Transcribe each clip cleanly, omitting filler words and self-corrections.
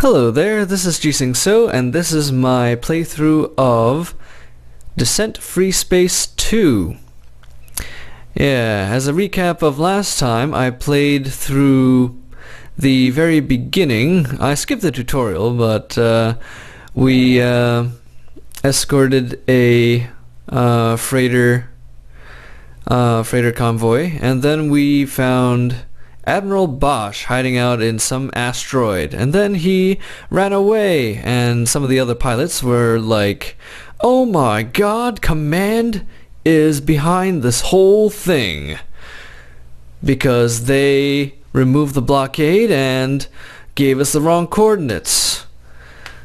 Hello there, this is So, and this is my playthrough of Descent Freespace 2. Yeah, as a recap of last time, I played through the very beginning. I skipped the tutorial, but we escorted a freighter convoy, and then we found Admiral Bosch hiding out in some asteroid, and then he ran away, and some of the other pilots were like, oh my god, Command is behind this whole thing because they removed the blockade and gave us the wrong coordinates.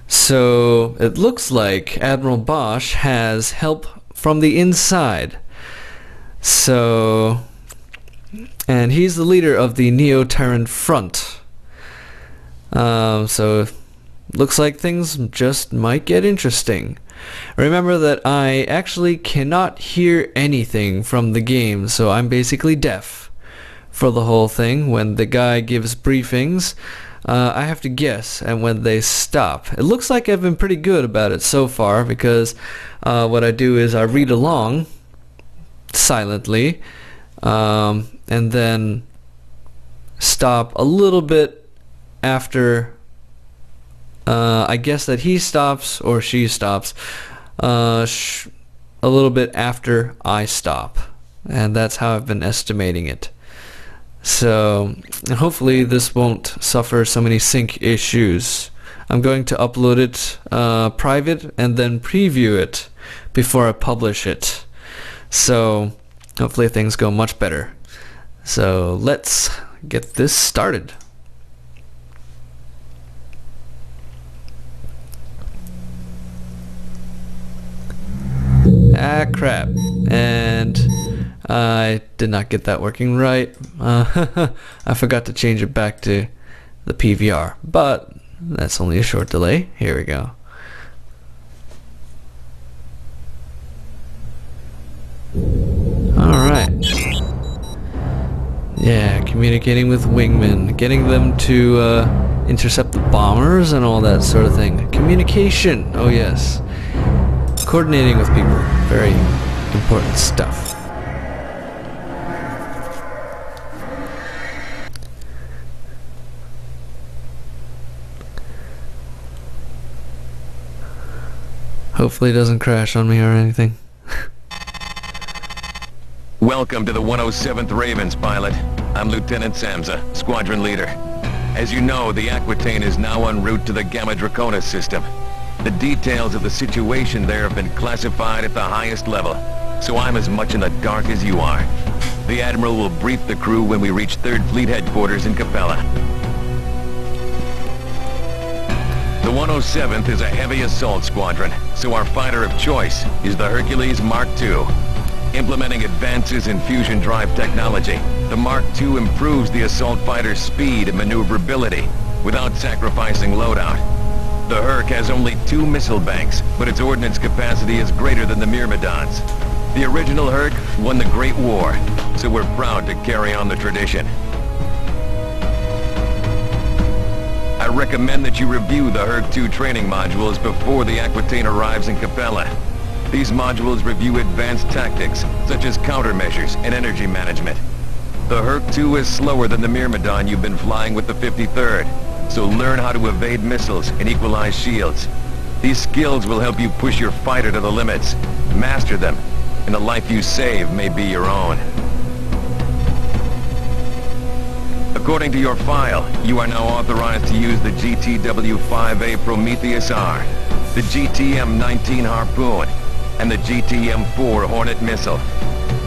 So it looks like Admiral Bosch has help from the inside. And he's the leader of the Neo-Terran Front. So looks like things just might get interesting. Remember that I actually cannot hear anything from the game, so I'm basically deaf for the whole thing. When the guy gives briefings, I have to guess and when they stop. It looks like I've been pretty good about it so far, because what I do is I read along silently, and then stop a little bit after I guess that he stops or she stops, a little bit after I stop, and that's how I've been estimating it. So hopefully this won't suffer so many sync issues. I'm going to upload it private and then preview it before I publish it, so hopefully things go much better. So let's get this started. Ah, crap. And I did not get that working right. I forgot to change it back to the PVR, but that's only a short delay. Here we go. Alright. Yeah, communicating with wingmen, getting them to intercept the bombers and all that sort of thing. Communication, oh yes. Coordinating with people, very important stuff. Hopefully it doesn't crash on me or anything. Welcome to the 107th Ravens, pilot. I'm Lieutenant Samza, squadron leader. As you know, the Aquitaine is now en route to the Gamma Draconis system. The details of the situation there have been classified at the highest level, so I'm as much in the dark as you are. The Admiral will brief the crew when we reach 3rd Fleet Headquarters in Capella. The 107th is a heavy assault squadron, so our fighter of choice is the Hercules Mark II. Implementing advances in fusion drive technology, the Mark II improves the assault fighter's speed and maneuverability without sacrificing loadout. The Herc has only 2 missile banks, but its ordnance capacity is greater than the Myrmidons. The original Herc won the Great War, so we're proud to carry on the tradition. I recommend that you review the Herc 2 training modules before the Aquitaine arrives in Capella. These modules review advanced tactics, such as countermeasures and energy management. The Herc 2 is slower than the Myrmidon you've been flying with the 53rd, so learn how to evade missiles and equalize shields. These skills will help you push your fighter to the limits. Master them, and the life you save may be your own. According to your file, you are now authorized to use the GTW-5A Prometheus R, the GTM-19 Harpoon, and the GTM-4 Hornet missile.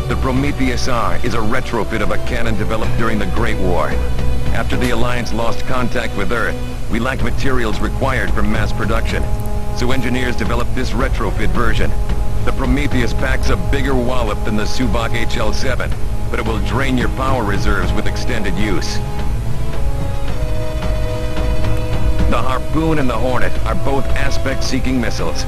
The Prometheus R is a retrofit of a cannon developed during the Great War. After the Alliance lost contact with Earth, we lacked materials required for mass production, so engineers developed this retrofit version. The Prometheus packs a bigger wallop than the Subak HL-7, but it will drain your power reserves with extended use. The Harpoon and the Hornet are both aspect-seeking missiles.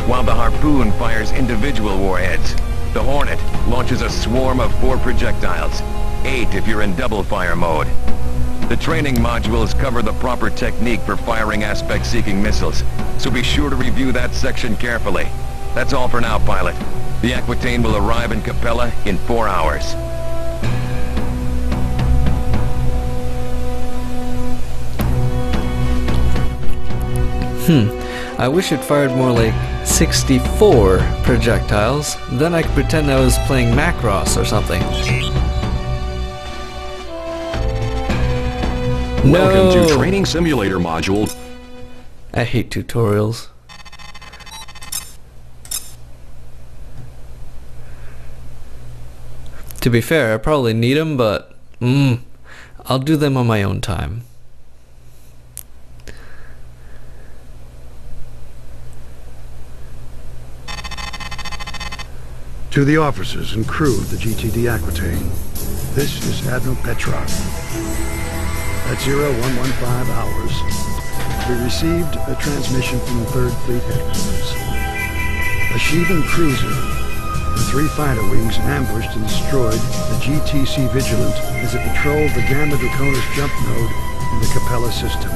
While the Harpoon fires individual warheads, the Hornet launches a swarm of 4 projectiles, 8 if you're in double fire mode. The training modules cover the proper technique for firing aspect-seeking missiles, so be sure to review that section carefully. That's all for now, pilot. The Aquitaine will arrive in Capella in 4 hours. I wish it fired more like 64 projectiles, then I could pretend I was playing Macross or something. Welcome to Training Simulator Module. I hate tutorials. To be fair, I probably need them, but I'll do them on my own time. To the officers and crew of the GTD Aquitaine, this is Admiral Petrarch. At 0115 hours, we received a transmission from the 3rd Fleet headquarters. A Shivan cruiser and 3 fighter wings ambushed and destroyed the GTC Vigilant as it patrolled the Gamma Draconis jump node in the Capella system.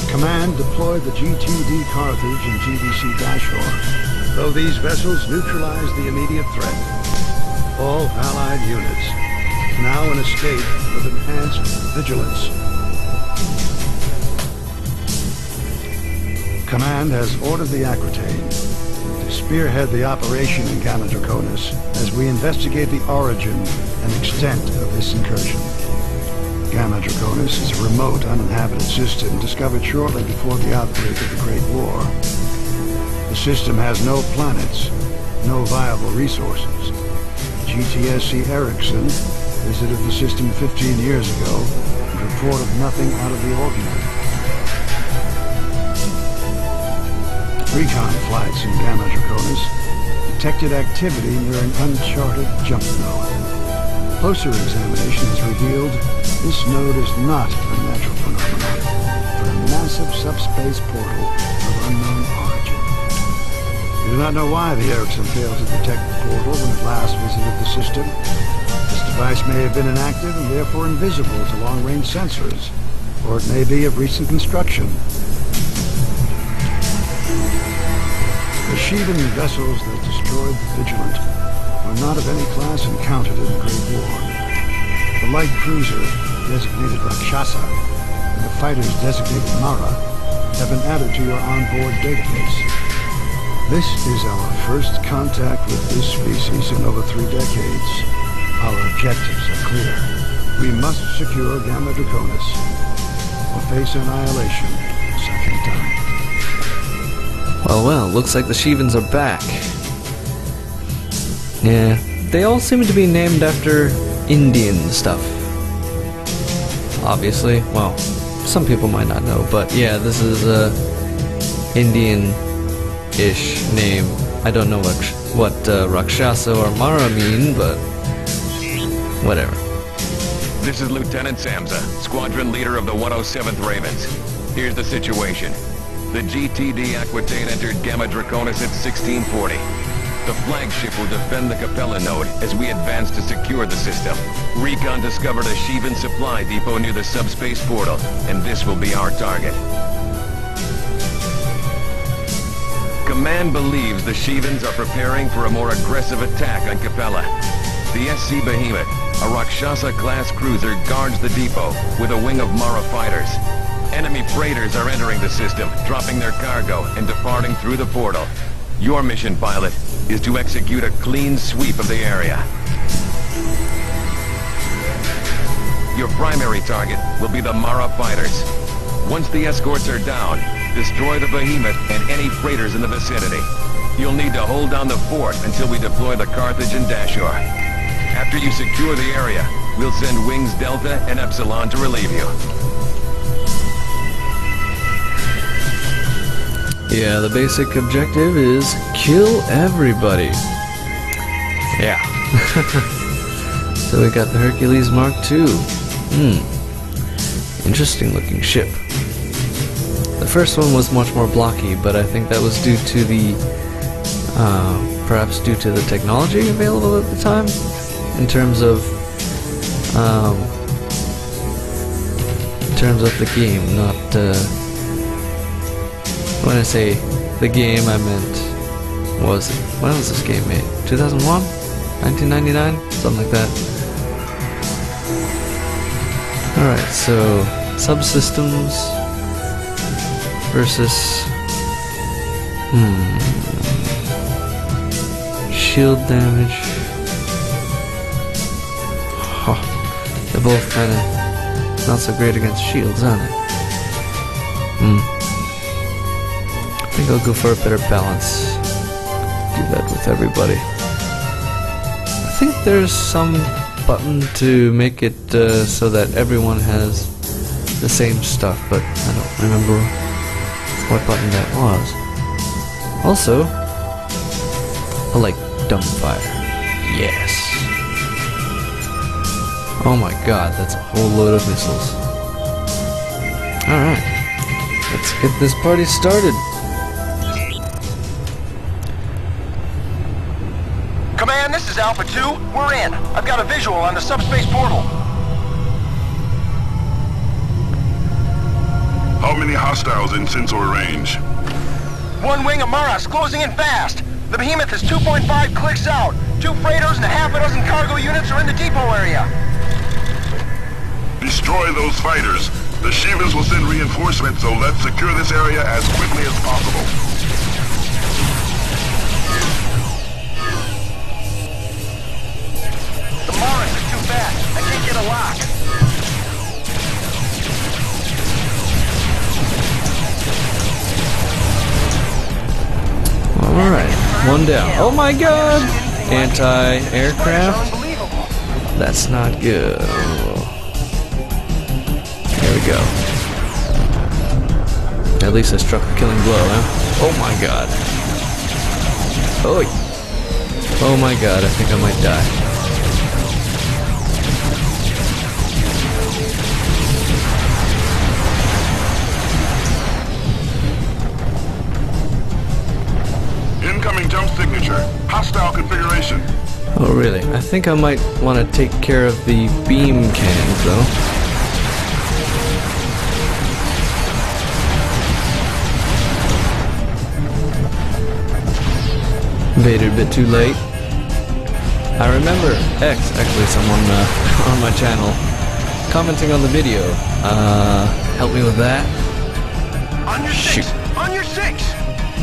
Command deployed the GTD Carthage and GDC Dashor, though these vessels neutralized the immediate threat. All Allied units now in a state of enhanced vigilance. Command has ordered the Aquitaine to spearhead the operation in Gamma Draconis as we investigate the origin and extent of this incursion. Gamma Draconis is a remote, uninhabited system discovered shortly before the outbreak of the Great War. The system has no planets, no viable resources. GTSC Erickson visited the system 15 years ago and reported nothing out of the ordinary. Recon flights in Gamma Draconis detected activity near an uncharted jump node. Closer examination has revealed this node is not a natural phenomenon, but a massive subspace portal of unknown origin. We do not know why the Erickson failed to detect the portal when it last visited the system. This device may have been inactive and therefore invisible to long-range sensors, or it may be of recent construction. The Shivan vessels that destroyed the Vigilant were not of any class encountered in the Great War. The light cruiser, designated Rakshasa, and the fighters designated Mara have been added to your onboard database. This is our first contact with this species in over 3 decades. Our objectives are clear. We must secure Gamma Draconis or face annihilation a second time. Well, looks like the Shivans are back. Yeah, they all seem to be named after Indian stuff. Obviously, well, some people might not know, but yeah, this is a Indian-ish name. I don't know what Rakshasa or Mara mean, but whatever. This is Lieutenant Samsa, squadron leader of the 107th Ravens. Here's the situation. The GTD Aquitaine entered Gamma Draconis at 1640. The flagship will defend the Capella node as we advance to secure the system. Recon discovered a Shivan supply depot near the subspace portal, and this will be our target. Command believes the Shivans are preparing for a more aggressive attack on Capella. The SC Behemoth, a Rakshasa-class cruiser, guards the depot with a wing of Mara fighters. Enemy freighters are entering the system, dropping their cargo and departing through the portal. Your mission, pilot, is to execute a clean sweep of the area. Your primary target will be the Mara fighters. Once the escorts are down, destroy the Behemoth and any freighters in the vicinity. You'll need to hold down the fort until we deploy the Carthage and Dashor. After you secure the area, we'll send Wings Delta and Epsilon to relieve you. Yeah, the basic objective is kill everybody. Yeah. So we got the Hercules Mark II. Interesting looking ship. The first one was much more blocky, but I think that was due to the, perhaps due to the technology available at the time, in terms of, terms of the game, not when I say the game I meant when was this game made? 2001? 1999? Something like that. Alright, so subsystems versus shield damage. Oh, they're both kinda not so great against shields, aren't they? I think I'll go for a better balance. Do that with everybody. I think there's some button to make it so that everyone has the same stuff, but I don't remember what button that was. Also, I like dumbfire. Yes. Oh my god, that's a whole load of missiles. Alright, let's get this party started. Command, this is Alpha 2. We're in. I've got a visual on the subspace portal. How many hostiles in sensor range? One wing of Maras closing in fast. The behemoth is 2.5 clicks out. 2 freighters and a half a dozen cargo units are in the depot area. Destroy those fighters. The Shivans will send reinforcements, so let's secure this area as quickly as possible. The Maras is too fast. I can't get a lock. Alright, one down. Oh my god! Anti-aircraft? That's not good. There we go. At least I struck a killing blow, huh? Oh my god. Oh, oh my god, I think I might die. Incoming jump signature. Hostile configuration. Oh really? I think I might want to take care of the beam cannons though. Invaded a bit too late. I remember actually someone on my channel commenting on the video. Help me with that. On your Shoot. 6! On your 6!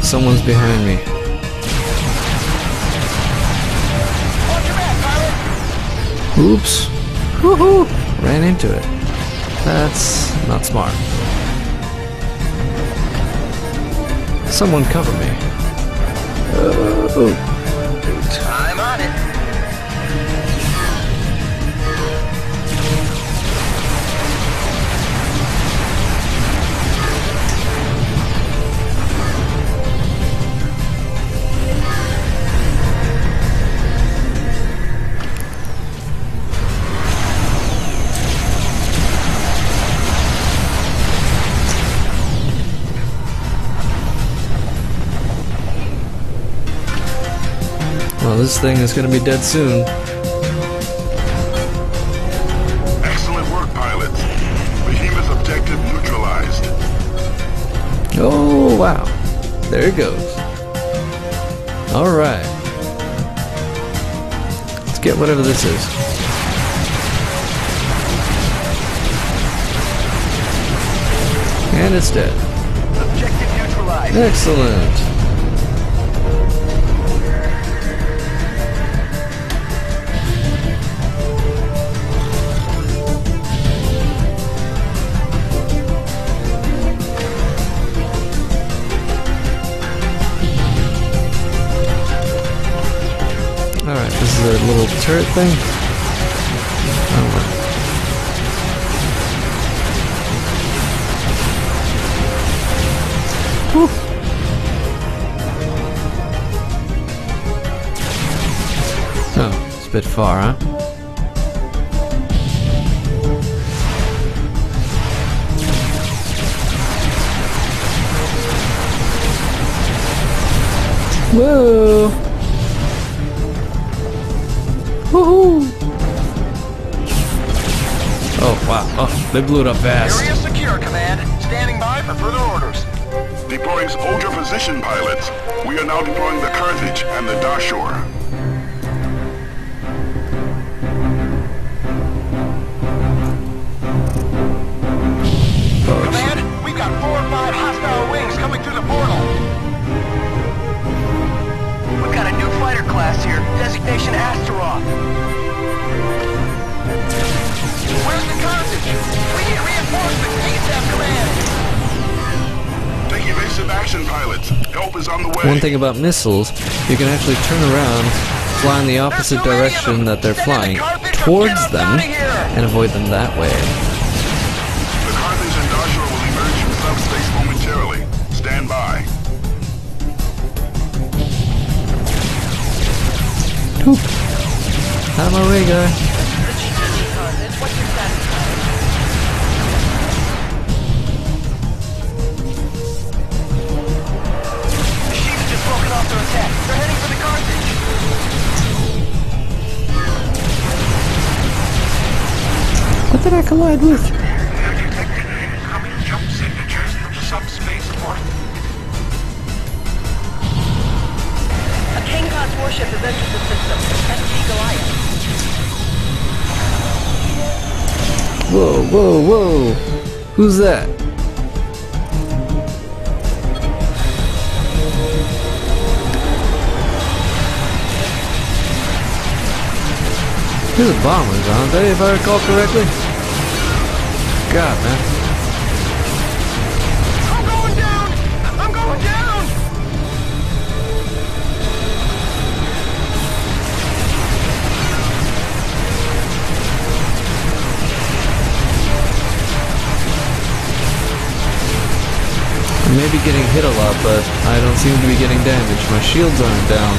Someone's behind me. Watch your back, pilot! Oops. Woohoo! Ran into it. That's not smart. Someone cover me. I'm on it. Well, this thing is going to be dead soon. Excellent work, pilots. Behemoth objective neutralized. Oh, wow. There it goes. Alright. Let's get whatever this is. And it's dead. Objective neutralized. Excellent. Alright, this is a little turret thing. Oh, wow. Whew. Oh, it's a bit far, huh? Whoa! Woohoo! Oh, wow. Oh, they blew it up fast. Area secure, Command. Standing by for further orders. Deploying hold your position, pilots. We are now deploying the Carthage and the Dashur. Command, we've got 4 or 5 hostile wings coming through the portal. We've got a new fighter class here. Designation Astaroth. Where's the Carthage? We need reinforcements. ASAP, Command. Take evasive action, pilots. Help is on the way. One thing about missiles, you can actually turn around, fly in the opposite direction that they're flying towards them, and avoid them that way. The Carthage and Dashur will emerge from subspace momentarily. Stand by. Out of my way, guy. What's your status? The Shivan just broken off their attack. They're heading for the Carthage. What did I collide with? They're detecting incoming jump signatures from subspace port. A King-class warship has entered the system. SG Goliath. Whoa, whoa, whoa. Who's that? These are bombers, aren't they, if I recall correctly? God, man. I'm going down! I'm going down! I may be getting hit a lot, but I don't seem to be getting damaged. My shields aren't down.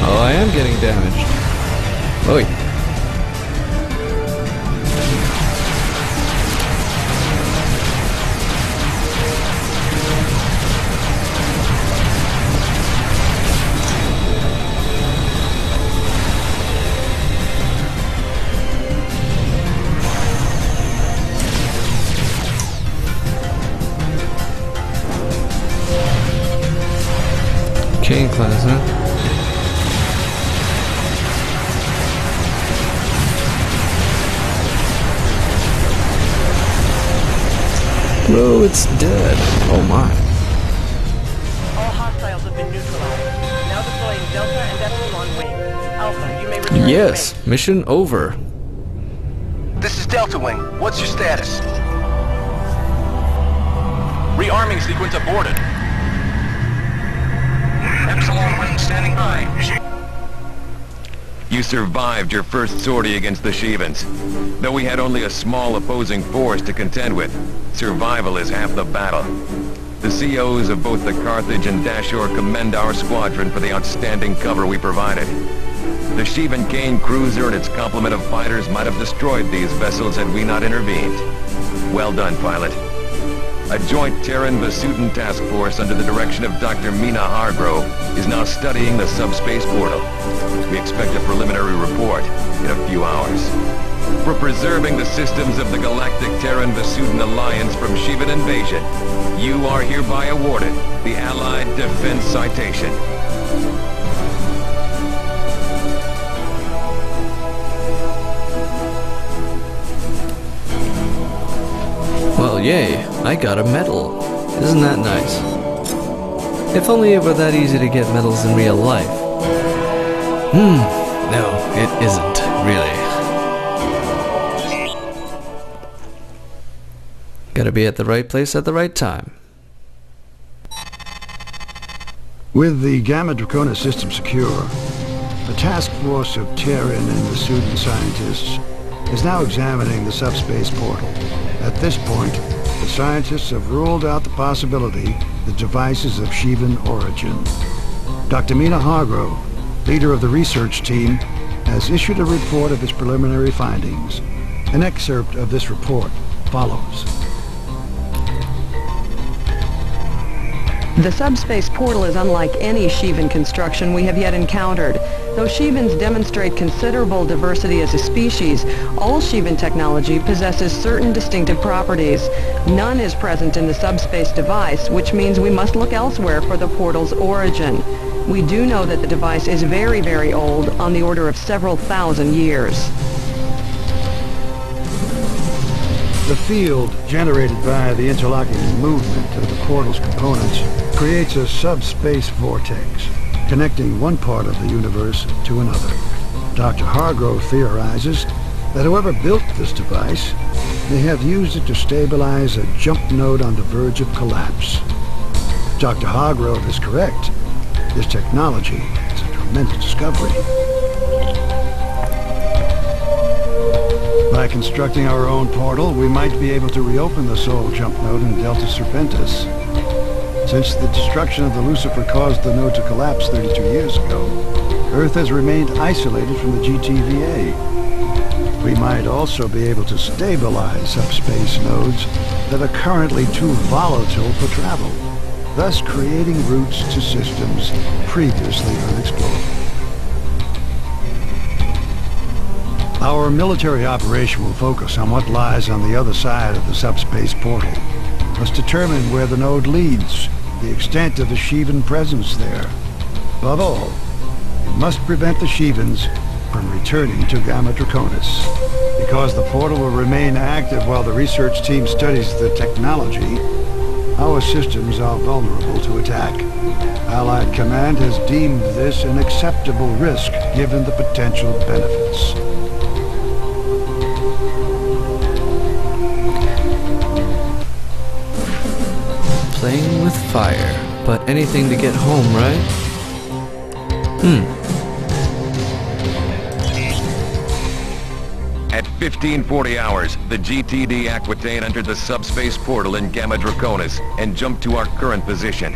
Oh, I am getting damaged. Oi. King class, huh? Bro, it's dead. Oh my. All hostiles have been neutralized. Now deploying Delta and Epsilon wings. Alpha, you may return Yes, to base. mission over. This is Delta Wing. What's your status? Rearming sequence aborted. Epsilon Wing standing by. You survived your first sortie against the Shivans. Though we had only a small opposing force to contend with, survival is half the battle. The COs of both the Carthage and Dashur commend our squadron for the outstanding cover we provided. The Shivan Kane cruiser and its complement of fighters might have destroyed these vessels had we not intervened. Well done, pilot. A joint Terran-Vasudan task force under the direction of Dr. Mina Hargrove is now studying the subspace portal. We expect a preliminary report in a few hours. For preserving the systems of the Galactic Terran-Vasudan Alliance from Shivan invasion, you are hereby awarded the Allied Defense Citation. Well, yay, I got a medal. Isn't that nice? If only it were that easy to get medals in real life. No, it isn't, really. Gotta be at the right place at the right time. With the Gamma Dracona system secure, a task force of Terran and Vasudan scientists is now examining the subspace portal. At this point, the scientists have ruled out the possibility the device is of Shivan origin. Dr. Mina Hargrove, leader of the research team, has issued a report of his preliminary findings. An excerpt of this report follows. The subspace portal is unlike any Shivan construction we have yet encountered. Though Shivans demonstrate considerable diversity as a species, all Shivan technology possesses certain distinctive properties. None is present in the subspace device, which means we must look elsewhere for the portal's origin. We do know that the device is very, very old, on the order of several thousand years. The field generated by the interlocking movement of the portal's components creates a subspace vortex, connecting one part of the universe to another. Dr. Hargrove theorizes that whoever built this device may have used it to stabilize a jump node on the verge of collapse. If Dr. Hargrove is correct, this technology is a tremendous discovery. By constructing our own portal, we might be able to reopen the Sol jump node in Delta Serpentis. Since the destruction of the Lucifer caused the node to collapse 32 years ago, Earth has remained isolated from the GTVA. We might also be able to stabilize subspace nodes that are currently too volatile for travel, thus creating routes to systems previously unexplored. Our military operation will focus on what lies on the other side of the subspace portal. Must determine where the node leads, the extent of the Shivan presence there. Above all, we must prevent the Shivans from returning to Gamma Draconis. Because the portal will remain active while the research team studies the technology, our systems are vulnerable to attack. Allied Command has deemed this an acceptable risk given the potential benefits. Playing with fire, but anything to get home, right? At 1540 hours, the GTD Aquitaine entered the subspace portal in Gamma Draconis and jumped to our current position.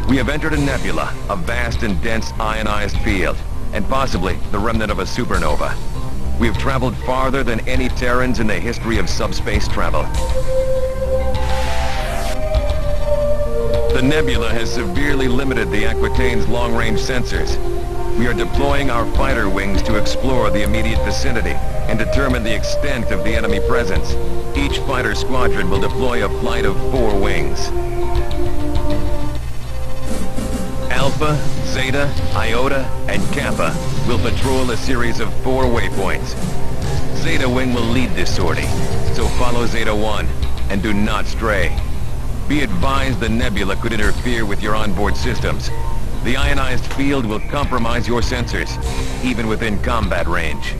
We have entered a nebula, a vast and dense ionized field, and possibly the remnant of a supernova. We have traveled farther than any Terrans in the history of subspace travel. The nebula has severely limited the Aquitaine's long-range sensors. We are deploying our fighter wings to explore the immediate vicinity and determine the extent of the enemy presence. Each fighter squadron will deploy a flight of 4 wings. Alpha, Zeta, Iota, and Kappa will patrol a series of 4 waypoints. Zeta Wing will lead this sortie, so follow Zeta 1 and do not stray. Be advised the nebula could interfere with your onboard systems. The ionized field will compromise your sensors, even within combat range.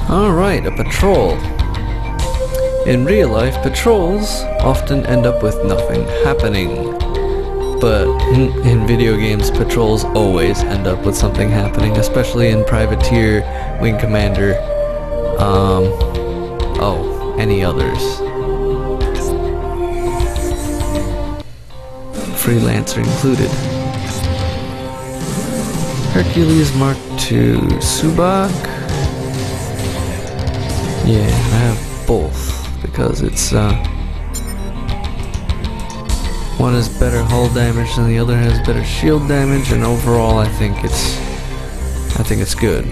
Alright, a patrol. In real life, patrols often end up with nothing happening. But in video games, patrols always end up with something happening, especially in Privateer, Wing Commander, any others. Freelancer included. Hercules Mark II Subak. Yeah, I have both because it's one has better hull damage than the other has better shield damage, and overall I think it's good.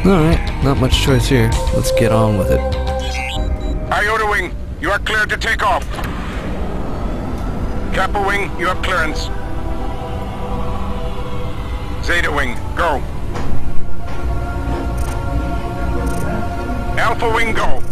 Alright, not much choice here. Let's get on with it. Iota Wing, you are cleared to take off. Kappa Wing, you have clearance. Zeta Wing, go. Alpha Wing, go.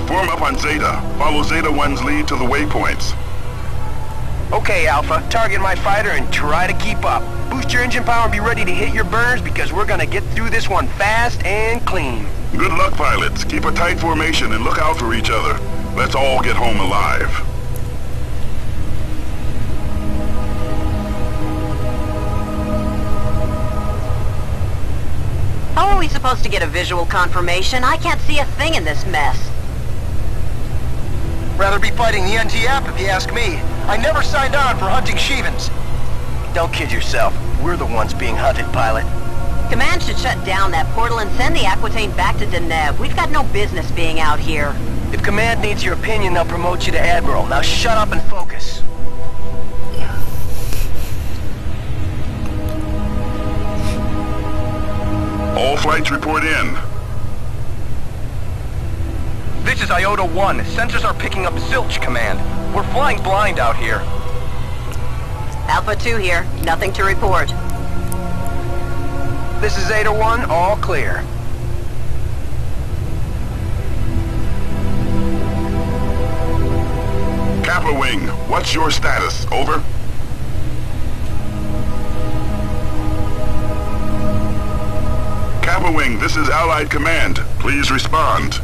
Form up on Zeta. Follow Zeta 1's lead to the waypoints. Okay, Alpha. Target my fighter and try to keep up. Boost your engine power and be ready to hit your burners because we're gonna get through this one fast and clean. Good luck, pilots. Keep a tight formation and look out for each other. Let's all get home alive. How are we supposed to get a visual confirmation? I can't see a thing in this mess. Rather be fighting the NTF if you ask me. I never signed on for hunting Shivans. Don't kid yourself. We're the ones being hunted, pilot. Command should shut down that portal and send the Aquitaine back to Deneb. We've got no business being out here. If Command needs your opinion, they'll promote you to Admiral. Now shut up and focus. All flights report in. This is Iota 1. Sensors are picking up zilch, Command. We're flying blind out here. Alpha 2 here. Nothing to report. This is Zeta 1, all clear. Kappa Wing, what's your status? Over. Kappa Wing, this is Allied Command. Please respond.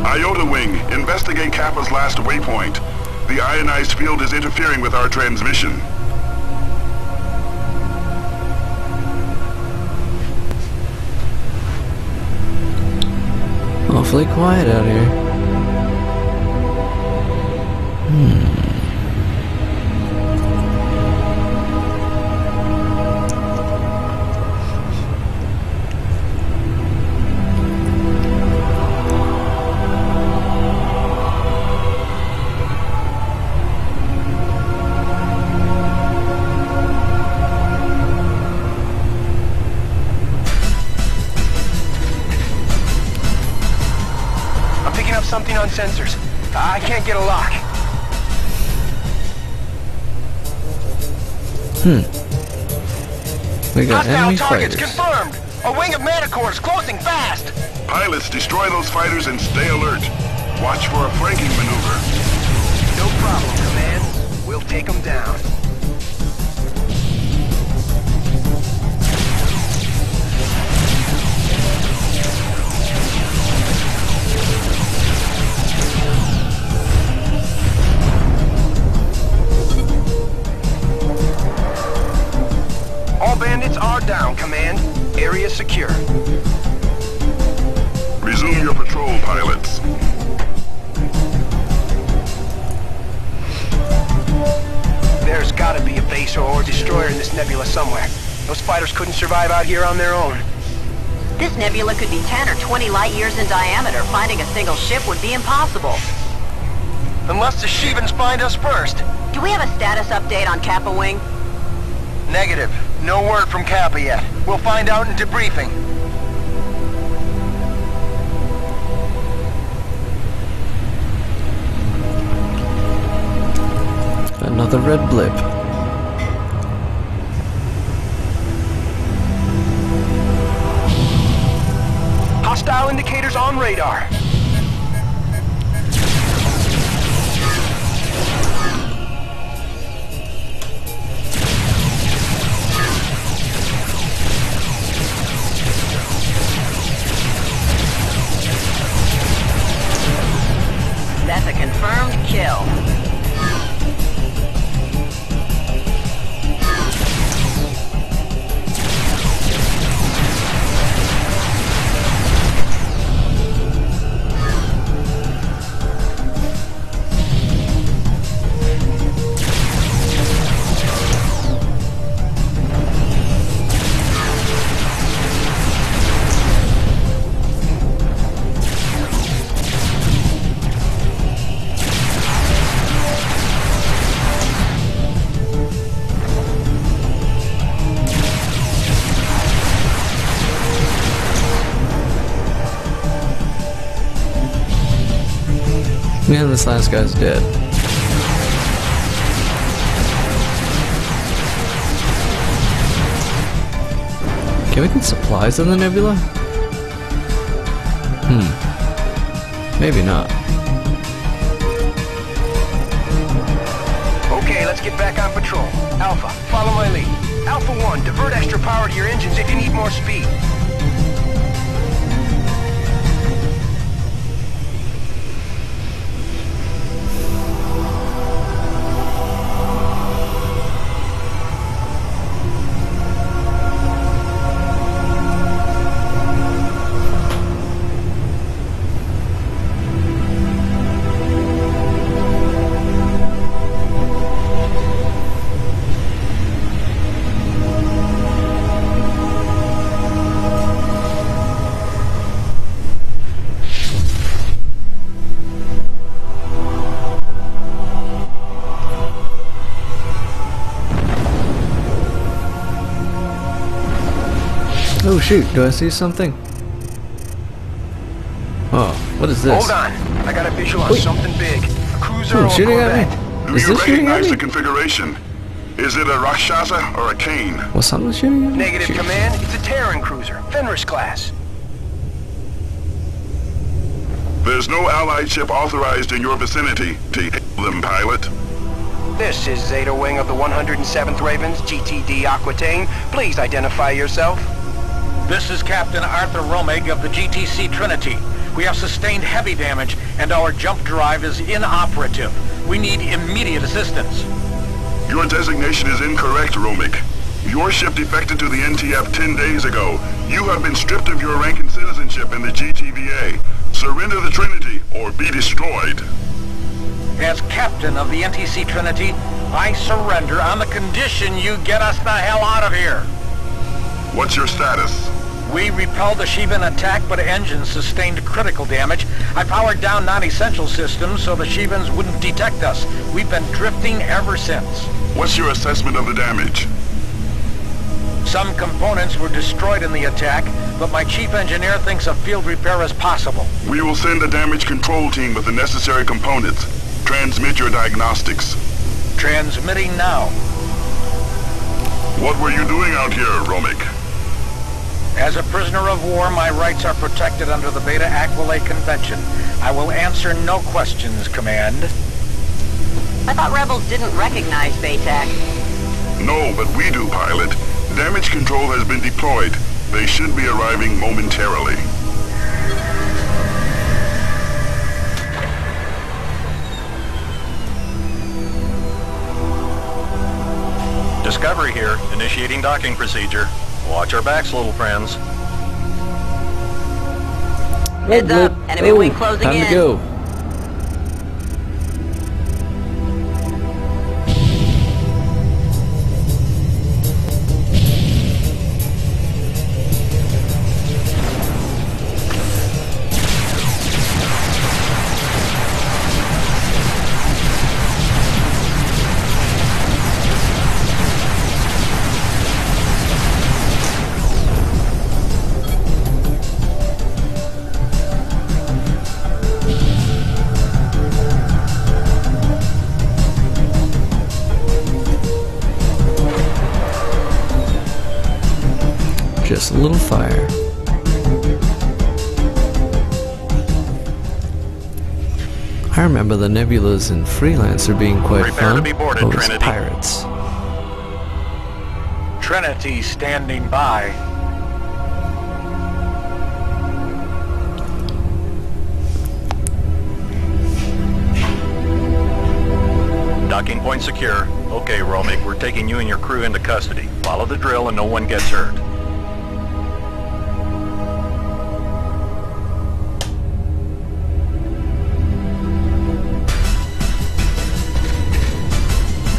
Iota Wing, investigate Kappa's last waypoint. The ionized field is interfering with our transmission. Awfully quiet out here. Something on sensors. I can't get a lock. We got Hostile enemy targets fighters. confirmed. A wing of Manticores closing fast. Pilots, destroy those fighters and stay alert. Watch for a flanking maneuver. No problem, Command. We'll take them down. All bandits are down, Command. Area secure. Resume your patrol, pilots. There's gotta be a base or destroyer in this nebula somewhere. Those fighters couldn't survive out here on their own. This nebula could be 10 or 20 light years in diameter. Finding a single ship would be impossible. Unless the Shivans find us first. Do we have a status update on Kappa Wing? Negative. No word from Kappa yet. We'll find out in debriefing. Another red blip. Hostile indicators on radar. That's a confirmed kill. Man, this last guy's dead. Can we get supplies in the nebula? Maybe not. Okay, let's get back on patrol. Alpha, follow my lead. Alpha 1, divert extra power to your engines if you need more speed. shoot, do I see something? Oh, what is this? Hold on. I got a visual on something big. A cruiser or a Shooting Corvette. at me? Do Is you this shooting at recognize me? the configuration? Is it a Rakshasa or a Kane? Was something shooting at me? Negative, Shoot. Command. It's a Terran cruiser. Fenris class. There's no Allied ship authorized in your vicinity to hail them, pilot. This is Zeta Wing of the 107th Ravens, GTD Aquitaine. Please identify yourself. This is Captain Arthur Romig of the GTC Trinity. We have sustained heavy damage, and our jump drive is inoperative. We need immediate assistance. Your designation is incorrect, Romig. Your ship defected to the NTF 10 days ago. You have been stripped of your rank and citizenship in the GTVA. Surrender the Trinity or be destroyed. As captain of the NTC Trinity, I surrender on the condition you get us the hell out of here. What's your status? We repelled the Shivan attack, but engines sustained critical damage. I powered down non-essential systems so the Shivans wouldn't detect us. We've been drifting ever since. What's your assessment of the damage? Some components were destroyed in the attack, but my chief engineer thinks a field repair is possible. We will send a damage control team with the necessary components. Transmit your diagnostics. Transmitting now. What were you doing out here, Romig? As a prisoner of war, my rights are protected under the Beta Aquila Convention. I will answer no questions, Command. I thought rebels didn't recognize BATAC. No, but we do, pilot. Damage control has been deployed. They should be arriving momentarily. Discovery here, initiating docking procedure. Watch our backs, little friends. Heads up, enemy wing closing time in. to go. Just a little fire. I remember the nebulas in Freelancer being quite Prepare fun. to be boarded, Those Trinity. pirates. Trinity standing by. Docking point secure. Okay, Romig, we're taking you and your crew into custody. Follow the drill and no one gets hurt.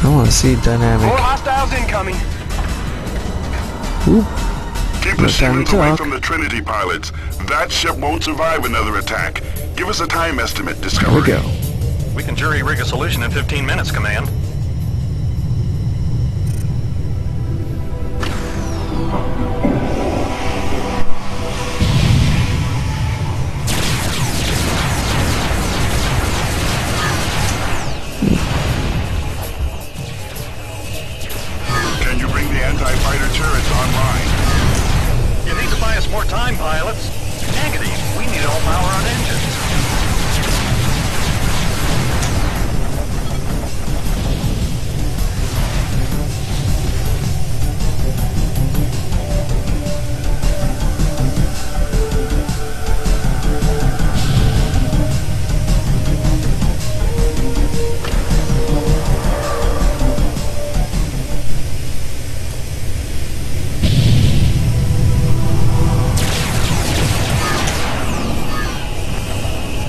I want to see dynamic. More hostiles incoming. Oop. Keep No the time Shivans to away talk. from the Trinity pilots. That ship won't survive another attack. Give us a time estimate, Here Discovery. we go. We can jury rig a solution in 15 minutes, Command. Can you bring the anti-fighter turrets online? You need to buy us more time, pilots. Negative. We need all power on engines.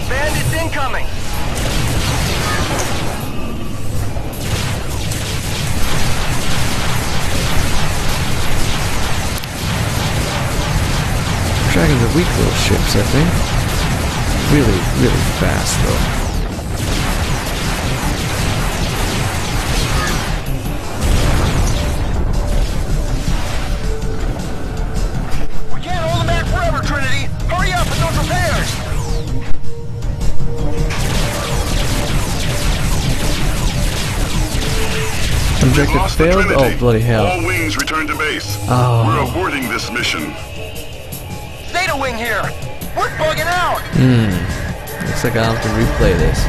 Bandits incoming. Dragons are weak little ships, I think. Really, really fast though. We can't objective lost the failed? Trinity. Oh, bloody hell. All wings return to base. Oh. We're aborting this mission. Zeta Wing here! We're bugging out! Looks like I'll have to replay this.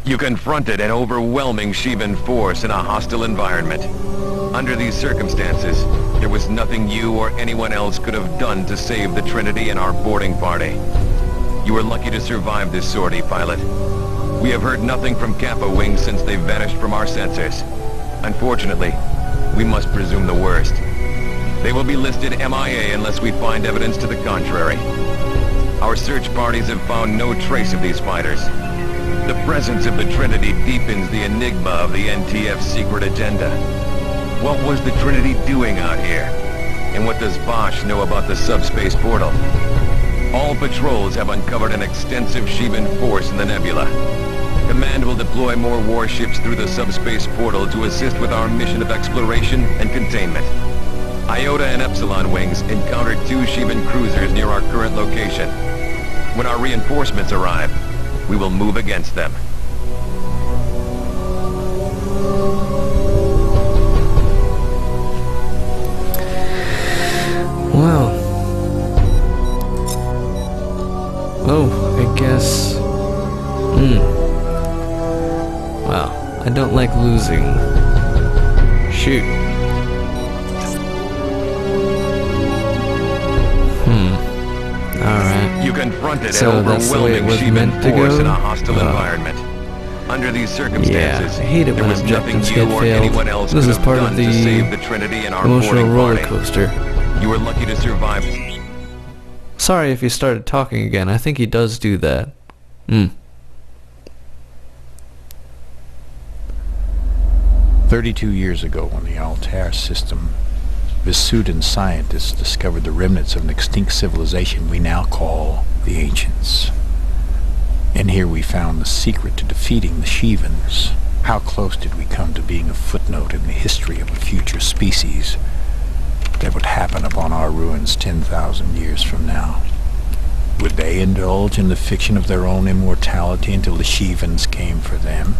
You confronted an overwhelming Shivan force in a hostile environment. Under these circumstances, there was nothing you or anyone else could have done to save the Trinity and our boarding party. You were lucky to survive this sortie, pilot. We have heard nothing from Kappa Wing since they vanished from our sensors. Unfortunately, we must presume the worst. They will be listed MIA unless we find evidence to the contrary. Our search parties have found no trace of these fighters. The presence of the Trinity deepens the enigma of the NTF's secret agenda. What was the Trinity doing out here? And what does Bosch know about the subspace portal? All patrols have uncovered an extensive Shivan force in the nebula. Command will deploy more warships through the subspace portal to assist with our mission of exploration and containment. Iota and Epsilon wings encountered 2 Shivan cruisers near our current location. When our reinforcements arrive, we will move against them. Well. Oh, I guess... Wow, I don't like losing. Shoot. Alright. You confronted So an that's the way it overwhelming was Shivan meant to force go? in a hostile environment. Under these circumstances, Yeah, I hate it there when was nothing objectives you get or failed. anyone else This could is have part done of to the save the Trinity and our emotional boarding roller party. coaster. You were lucky to survive. Sorry if he started talking again. I think he does do that. 32 years ago, when the Altair system, Visudan scientists discovered the remnants of an extinct civilization we now call the Ancients. And here we found the secret to defeating the Shivans. How close did we come to being a footnote in the history of a future species that would happen upon our ruins 10,000 years from now? Would they indulge in the fiction of their own immortality until the Shivans came for them?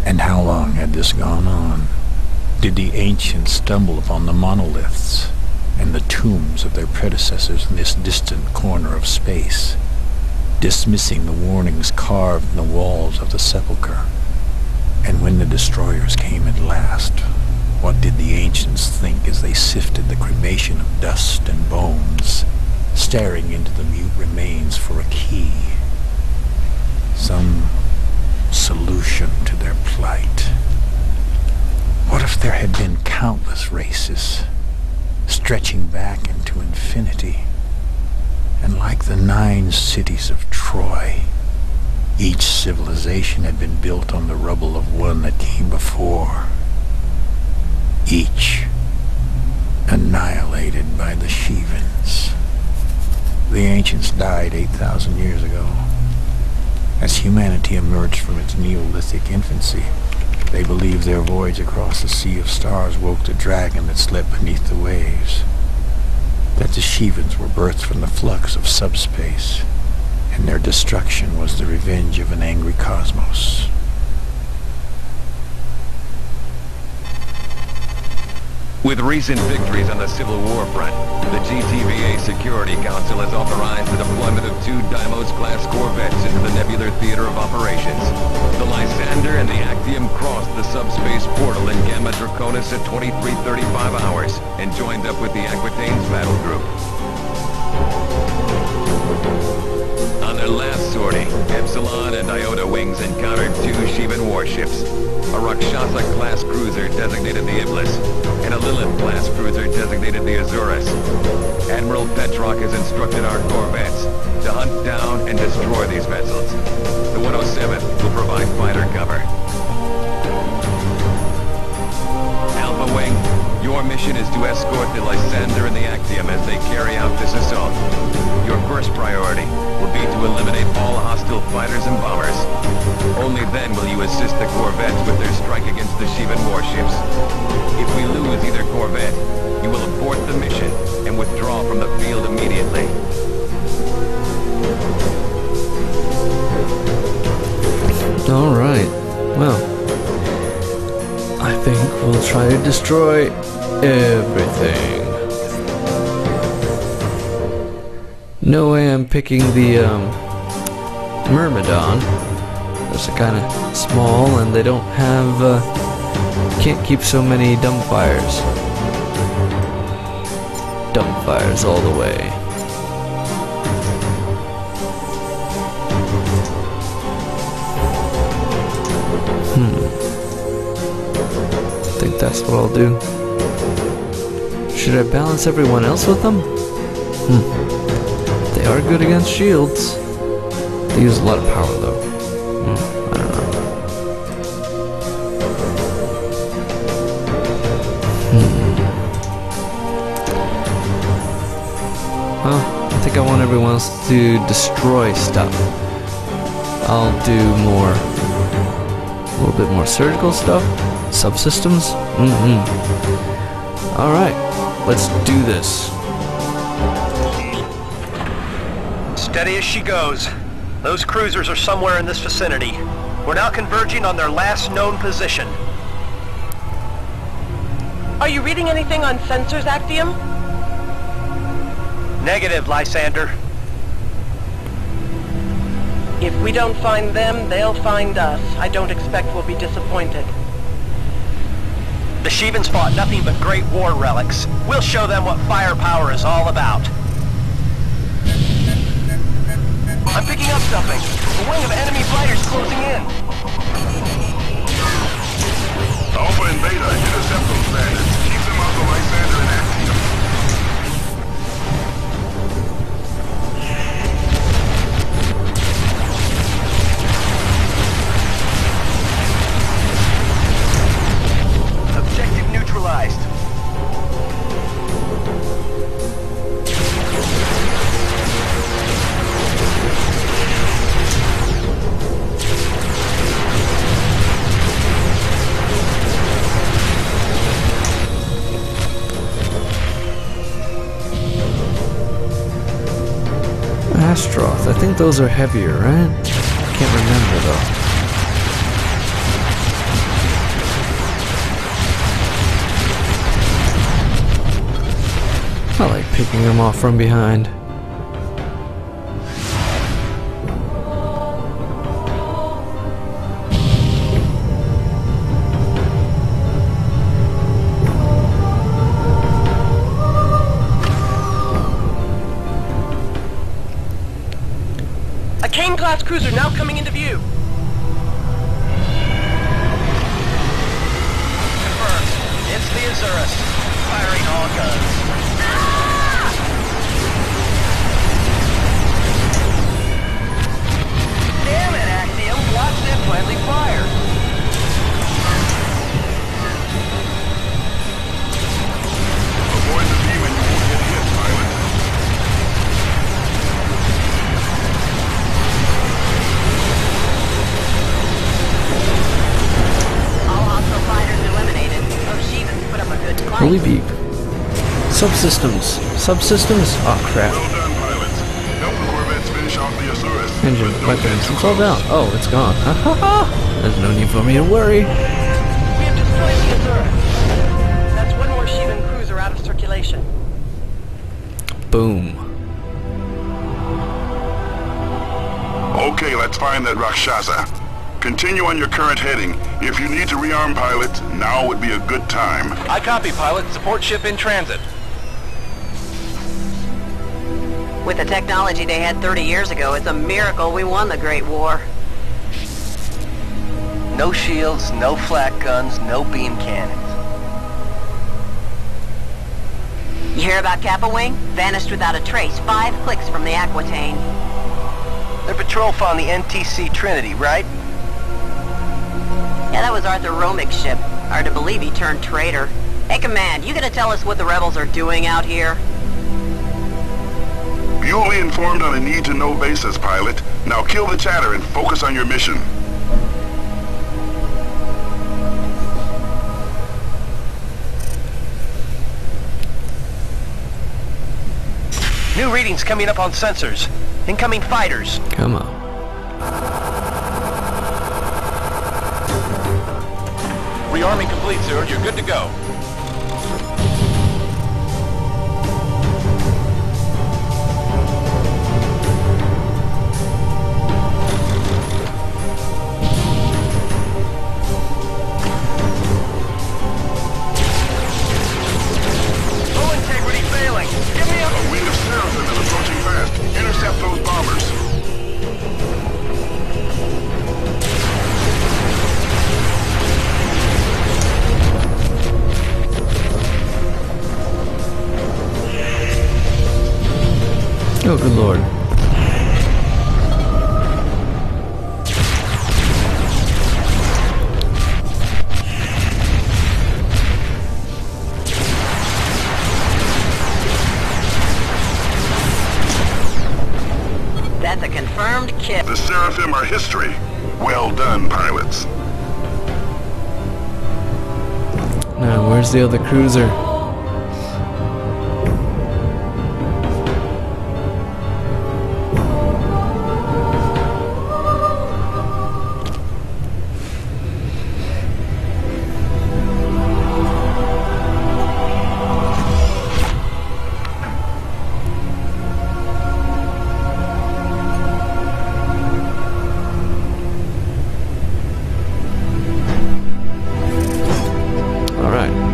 And how long had this gone on? Did the ancients stumble upon the monoliths and the tombs of their predecessors in this distant corner of space, dismissing the warnings carved in the walls of the sepulchre? And when the destroyers came at last, what did the ancients think as they sifted the cremation of dust and bones, staring into the mute remains for a key? Some solution to their plight. What if there had been countless races, stretching back into infinity, and like the 9 cities of Troy, each civilization had been built on the rubble of one that came before, each annihilated by the Shivans. The ancients died 8,000 years ago. As humanity emerged from its Neolithic infancy, they believed their voyage across the sea of stars woke the dragon that slept beneath the waves, that the Shivans were birthed from the flux of subspace, and their destruction was the revenge of an angry cosmos. With recent victories on the Civil War front, the GTVA Security Council has authorized the deployment of 2 Deimos-class corvettes into the nebular theater of operations. The Lysander and the Actium crossed the subspace portal in Gamma Draconis at 23:35 hours and joined up with the Aquitane's battle group. On their last sortie, Epsilon and Iota wings encountered 2 Shivan warships, a Rakshasa-class cruiser designated the Iblis, and a Lilith-class cruiser designated the Azurus. Admiral Petrarch has instructed our corvettes to hunt down and destroy these vessels. The 107th will provide fighter cover. Alpha Wing, your mission is to escort the Lysander and the Actium as they carry out this assault. Your first priority will be to eliminate all hostile fighters and bombers. Only then will you assist the corvettes with their strike against the Shivan warships. If we lose either corvette, you will abort the mission and withdraw from the field immediately. I think we'll try to destroy everything. No way I'm picking the Myrmidon. Those are kind of small and they don't have can't keep so many dumbfires. Dumbfires all the way. I think that's what I'll do. Should I balance everyone else with them? They are good against shields. They use a lot of power though. I don't know. Well, I think I want everyone else to destroy stuff. I'll do more. A little bit more surgical stuff. Subsystems? Alright, let's do this. Steady as she goes. Those cruisers are somewhere in this vicinity. We're now converging on their last known position. Are you reading anything on sensors, Actium? Negative, Lysander. If we don't find them, they'll find us. I don't expect we'll be disappointed. The Shivans fought nothing but great war relics. We'll show them what firepower is all about. I'm picking up something. A wing of enemy fighters closing in. Alpha and Beta, intercept those bandits. Keep them off the Lysander and Actium. Objective neutralized. Astroth, I think those are heavier, right? Can't remember though. I like picking them off from behind. A Kane-class cruiser now coming into view. Confirmed. It's the Azurus. Firing all guns. Damn it, Actium. Watch them friendly fire. Avoid the beam and you won't get hit, pilot. All hostile fighters eliminated. Those Shivans put up a good fight. Holy beep. Subsystems. Subsystems? Oh crap. Well done, pilots. Help the corvettes finish off the Azurus. Engine, But don't weapons, get it's all down. Oh, it's gone. Ha ha ha! There's no need for me to worry. We have destroyed the Azurus. That's one more Shivan cruiser out of circulation. Boom. Okay, let's find that Rakshasa. Continue on your current heading. If you need to rearm pilots, now would be a good time. I copy, pilot. Support ship in transit. With the technology they had 30 years ago, it's a miracle we won the Great War. No shields, no flak guns, no beam cannons. You hear about Kappa Wing? Vanished without a trace, 5 clicks from the Aquitaine. Their patrol found the NTC Trinity, right? Yeah, that was Arthur Romig's ship. Hard to believe he turned traitor. Hey, Command, you gonna tell us what the rebels are doing out here? You'll be informed on a need-to-know basis, pilot. Now kill the chatter and focus on your mission. New readings coming up on sensors. Incoming fighters. Come on. Rearming complete, sir. You're good to go. Hull integrity failing. Give me A wing of Seraphim is approaching fast. Intercept those bombers. Oh, good lord. That's a confirmed kill. The Seraphim are history. Well done, pilots. Now, where's the other cruiser?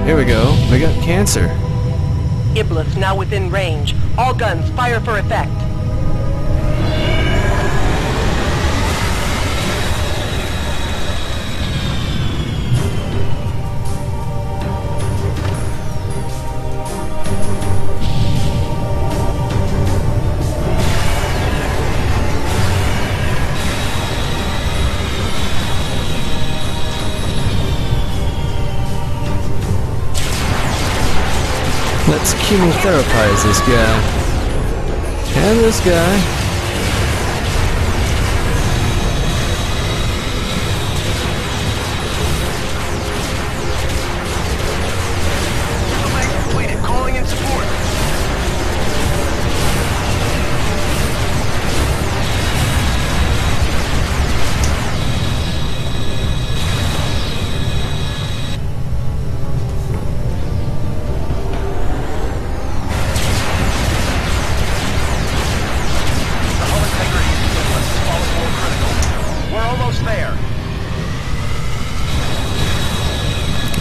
Here we go. We got cancer. Iblis now within range. All guns, fire for effect. Let's chemotherapize this guy. And this guy. completed. Calling in support.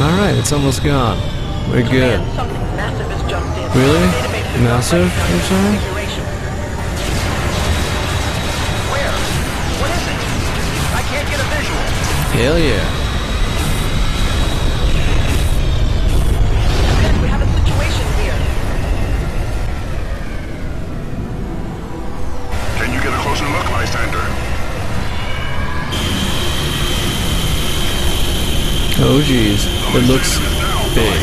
Alright, it's almost gone. We're good. Man, something massive has jumped in. Really? Database is Massive, right you're saying? configuration. Where? What is it? I can't get a visual. Hell yeah. Man, we have a situation here. Can you get a closer look, Lysander? Oh geez, it looks big.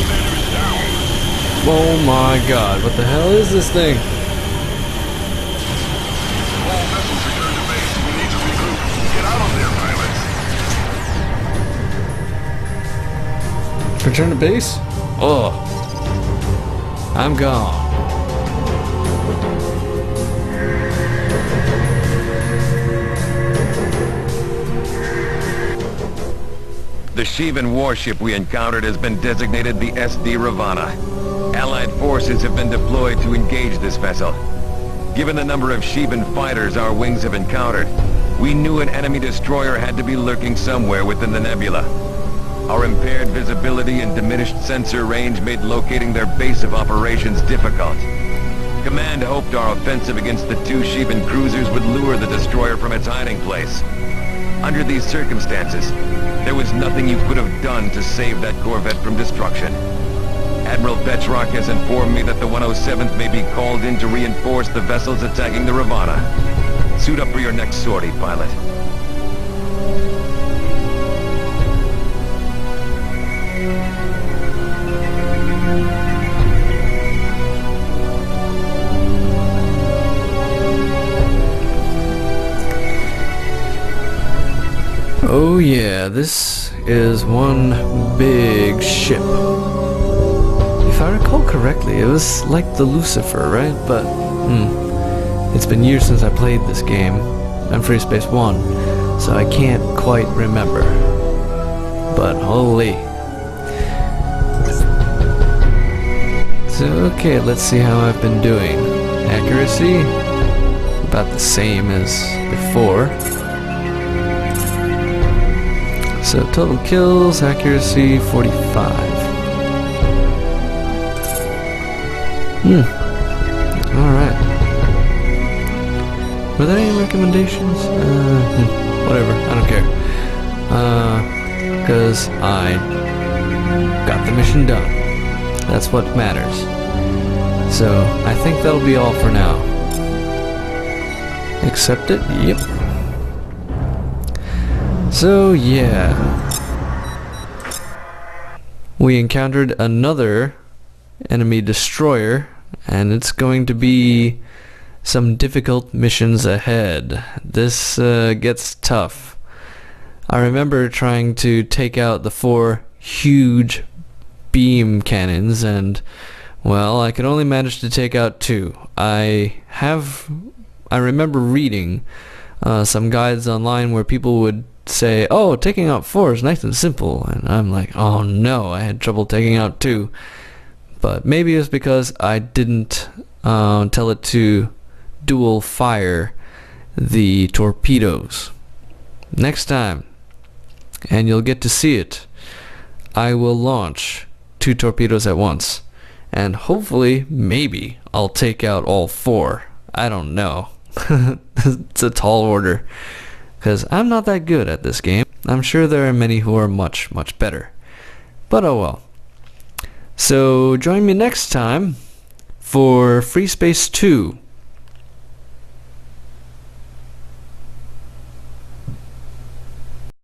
Oh my god, what the hell is this thing? All vessels return to base. We need to regroup. Get out of there, pilots. Return to base? Oh. I'm gone. The Shivan warship we encountered has been designated the SD Ravana. Allied forces have been deployed to engage this vessel. Given the number of Shivan fighters our wings have encountered, we knew an enemy destroyer had to be lurking somewhere within the nebula. Our impaired visibility and diminished sensor range made locating their base of operations difficult. Command hoped our offensive against the two Shivan cruisers would lure the destroyer from its hiding place. Under these circumstances, there was nothing you could have done to save that corvette from destruction. Admiral Petrarch has informed me that the 107th may be called in to reinforce the vessels attacking the Ravana. Suit up for your next sortie, pilot. Oh yeah, this is one big ship. If I recall correctly, it was like the Lucifer, right? But, it's been years since I played this game. I'm Freespace 1, so I can't quite remember. But holy, So, okay, let's see how I've been doing. Accuracy, about the same as before. So, total kills, accuracy, 45. Alright. Were there any recommendations? Whatever, I don't care. Because I got the mission done. That's what matters. So, I think that'll be all for now. Accept it? Yep. So, yeah. We encountered another enemy destroyer, and it's going to be some difficult missions ahead. This gets tough. I remember trying to take out the 4 huge beam cannons, and well, I could only manage to take out 2. I remember reading some guides online where people would say, oh, taking out 4 is nice and simple, and I'm like, oh no, I had trouble taking out 2. But maybe it's because I didn't tell it to dual fire the torpedoes. Next time, and you'll get to see it, I will launch 2 torpedoes at once, and hopefully, maybe, I'll take out all 4. I don't know. It's a tall order, because I'm not that good at this game. I'm sure there are many who are much, much better. But oh well. So join me next time for Freespace 2.